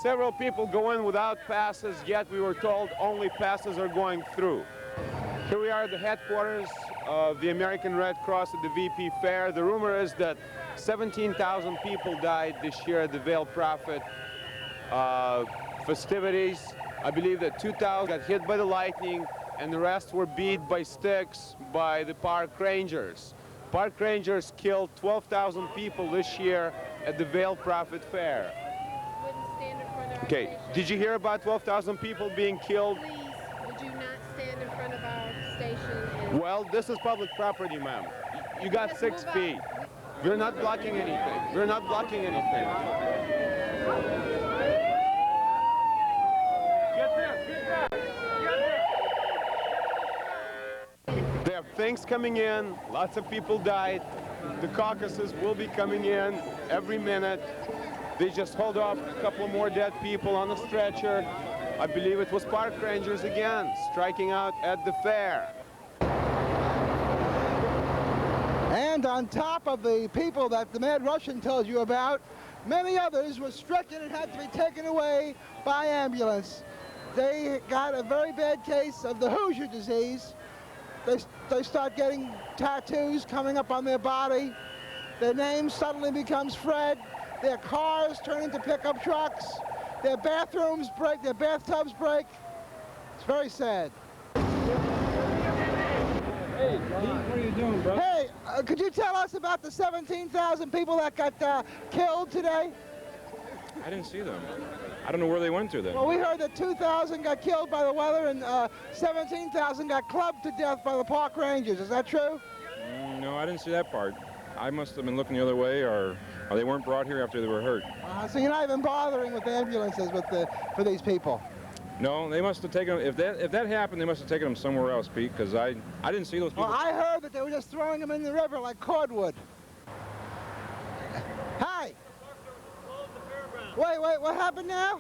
several people go in without passes, yet we were told only passes are going through. Here we are at the headquarters of the American Red Cross at the VP Fair. The rumor is that 17,000 people died this year at the Veil Prophet festivities. I believe that 2,000 got hit by the lightning, and the rest were beat by sticks by the park rangers. Park rangers killed 12,000 people this year at the Veil Prophet Fair. Okay, did you hear about 12,000 people being killed? Please, would you not stand in front of our station? Well, this is public property, ma'am. You got 6 feet. We're not blocking anything. We're not blocking anything. There are things coming in. Lots of people died. The caucuses will be coming in every minute. They just hold off a couple more dead people on a stretcher. I believe it was park rangers again, striking out at the fair. And on top of the people that the Mad Russian told you about, many others were stricken and had to be taken away by ambulance. They got a very bad case of the Hoosier disease. They start getting tattoos coming up on their body. Their name suddenly becomes Fred. Their cars turn into pickup trucks. Their bathrooms break, their bathtubs break. It's very sad. Hey, what are you doing, bro? Hey, could you tell us about the 17,000 people that got killed today? I didn't see them. I don't know where they went to then. Well, we heard that 2,000 got killed by the weather and 17,000 got clubbed to death by the park rangers. Is that true? No, I didn't see that part. I must have been looking the other way, or they weren't brought here after they were hurt. So you're not even bothering with ambulances for these people? No, they must have taken them. If that happened, they must have taken them somewhere else, Pete, because I didn't see those people. Well, I heard that they were just throwing them in the river like cordwood. Hi. Wait, what happened now?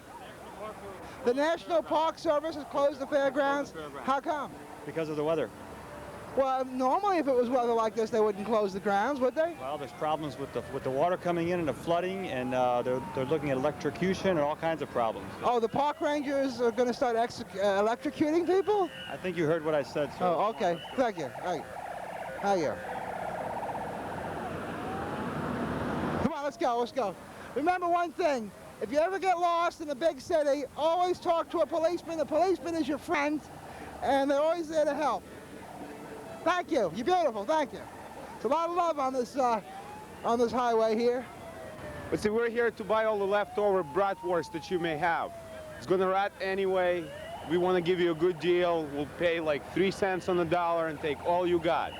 The National Park Service has closed the fairgrounds. How come? Because of the weather. Well, normally if it was weather like this, they wouldn't close the grounds, would they? Well, there's problems with the water coming in and the flooding, and they're looking at electrocution and all kinds of problems. Oh, the park rangers are going to start electrocuting people? I think you heard what I said, sir. Oh, okay. Thank you. Thank you. Come on, let's go. Let's go. Remember one thing. If you ever get lost in a big city, always talk to a policeman. The policeman is your friend, and they're always there to help. Thank you. You're beautiful. Thank you. It's a lot of love on this highway here. But see, we're here to buy all the leftover bratwurst that you may have. It's going to rot anyway. We want to give you a good deal. We'll pay like 3 cents on the dollar and take all you got.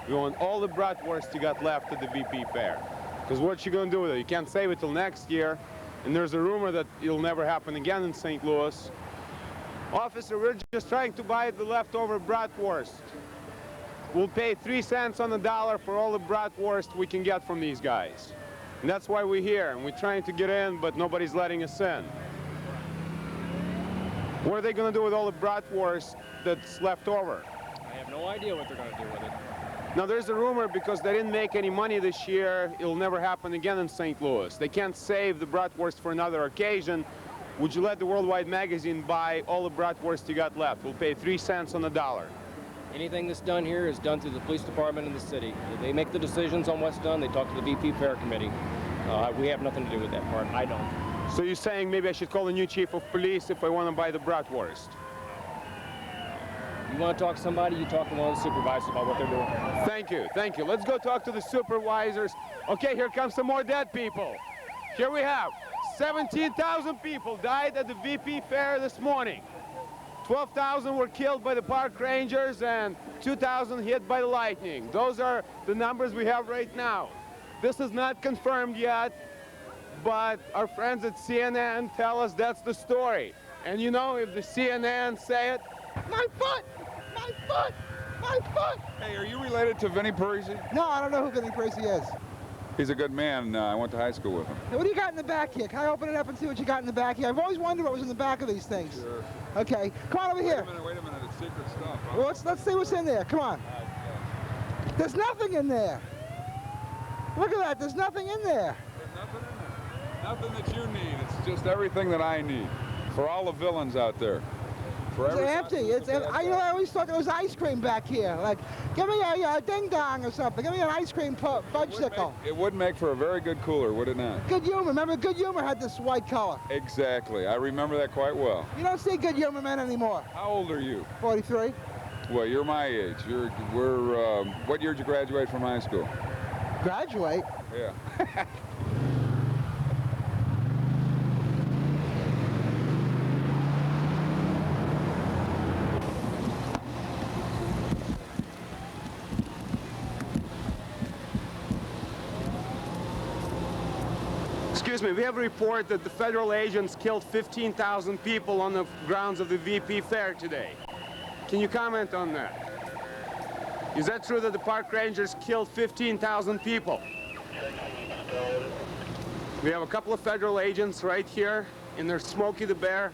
We want all the bratwurst you got left at the VP Fair. Because what you going to do with it? You can't save it till next year. And there's a rumor that it'll never happen again in St. Louis. Officer, we're just trying to buy the leftover bratwurst. We'll pay 3 cents on the dollar for all the bratwurst we can get from these guys. And that's why we're here, and we're trying to get in, but nobody's letting us in. What are they going to do with all the bratwurst that's left over? I have no idea what they're going to do with it. Now, there's a rumor because they didn't make any money this year, it'll never happen again in St. Louis. They can't save the bratwurst for another occasion. Would you let the Worldwide Magazine buy all the bratwurst you got left? We'll pay 3 cents on the dollar. Anything that's done here is done through the police department and the city. They make the decisions on what's done. They talk to the VP Fair Committee. We have nothing to do with that part. I don't. So you're saying maybe I should call the new chief of police if I want to buy the bratwurst? You want to talk to somebody, you talk to one of the supervisors about what they're doing. Thank you, thank you. Let's go talk to the supervisors. Okay, here comes some more dead people. Here we have 17,000 people died at the VP Fair this morning. 12,000 were killed by the park rangers and 2,000 hit by the lightning. Those are the numbers we have right now. This is not confirmed yet, but our friends at CNN tell us that's the story. And you know, if the CNN say it, my foot! My foot! My foot! Hey, are you related to Vinnie Parisi? No, I don't know who Vinnie Parisi is. He's a good man. I went to high school with him. Hey, what do you got in the back here? Can I open it up and see what you got in the back here? I've always wondered what was in the back of these things. Sure. Okay, come on over here. Wait a minute, it's secret stuff. Huh? Well, let's see what's in there. Come on. There's nothing in there. Look at that, there's nothing in there. There's nothing in there. Nothing that you need. It's just everything that I need. For all the villains out there. It's empty. It's empty. I always thought there was ice cream back here. Like, give me a ding dong or something. Give me an ice cream fudgesicle. It would make for a very good cooler, would it not? Good Humor. Remember, Good Humor had this white color. Exactly. I remember that quite well. You don't see Good Humor men anymore. How old are you? 43. Well, you're my age. What year did you graduate from high school? Graduate? Yeah. excuse me, we have a report that the federal agents killed 15,000 people on the grounds of the VP Fair today. Can you comment on that? Is that true that the park rangers killed 15,000 people? We have a couple of federal agents right here in their Smokey the Bear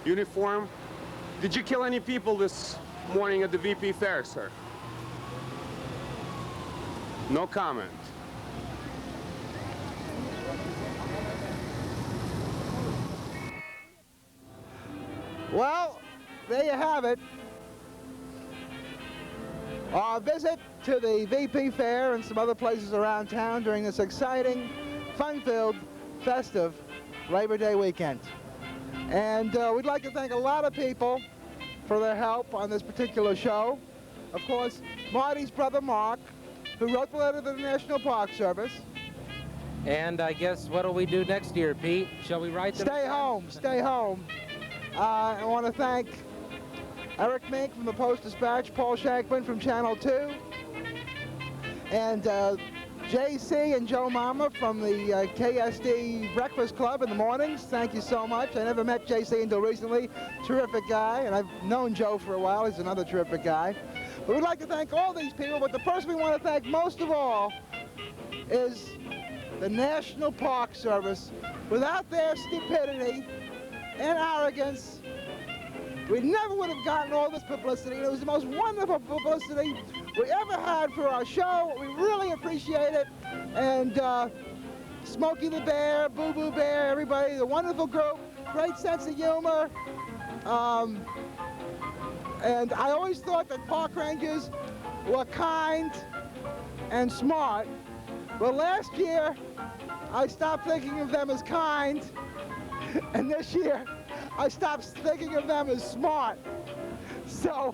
uniform. Did you kill any people this morning at the VP Fair, sir? No comment. Well, there you have it. Our visit to the VP Fair and some other places around town during this exciting, fun-filled, festive Labor Day weekend. And we'd like to thank a lot of people for their help on this particular show. Of course, Marty's brother Mark, who wrote the letter to the National Park Service. And I guess what'll we do next year, Pete? Shall we write them? Stay home, stay home. I want to thank Eric Mink from the Post-Dispatch, Paul Schankmann from Channel 2, and JC and Joe Mama from the KSD Breakfast Club in the mornings. Thank you so much. I never met JC until recently. Terrific guy, and I've known Joe for a while. He's another terrific guy. But we'd like to thank all these people, but the person we want to thank most of all is the National Park Service. Without their stupidity and arrogance, we never would have gotten all this publicity. It was the most wonderful publicity we ever had for our show. We really appreciate it. And Smokey the Bear, Boo Boo Bear, everybody, the wonderful group, great sense of humor. And I always thought that park rangers were kind and smart. But last year, I stopped thinking of them as kind. And this year, I stopped thinking of them as smart. So,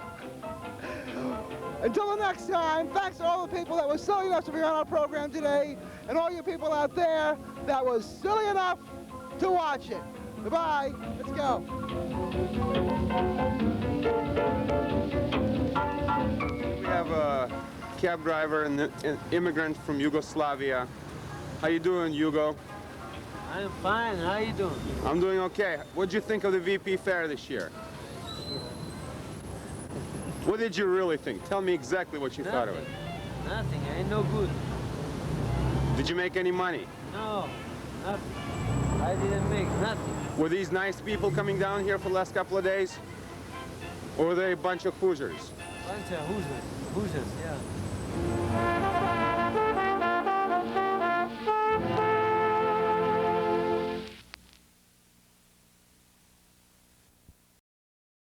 until the next time, thanks to all the people that were silly enough to be on our program today, and all you people out there that was silly enough to watch it. Goodbye. Let's go. We have a cab driver and an immigrant from Yugoslavia. How you doing, Hugo? I'm fine. How you doing? I'm doing okay. What did you think of the VP Fair this year? What did you really think? Tell me exactly what you thought of it. Nothing. Ain't no good. Did you make any money? No, nothing. I didn't make nothing. Were these nice people coming down here for the last couple of days? Or were they a bunch of Hoosiers? Bunch of Hoosiers. Hoosiers, yeah.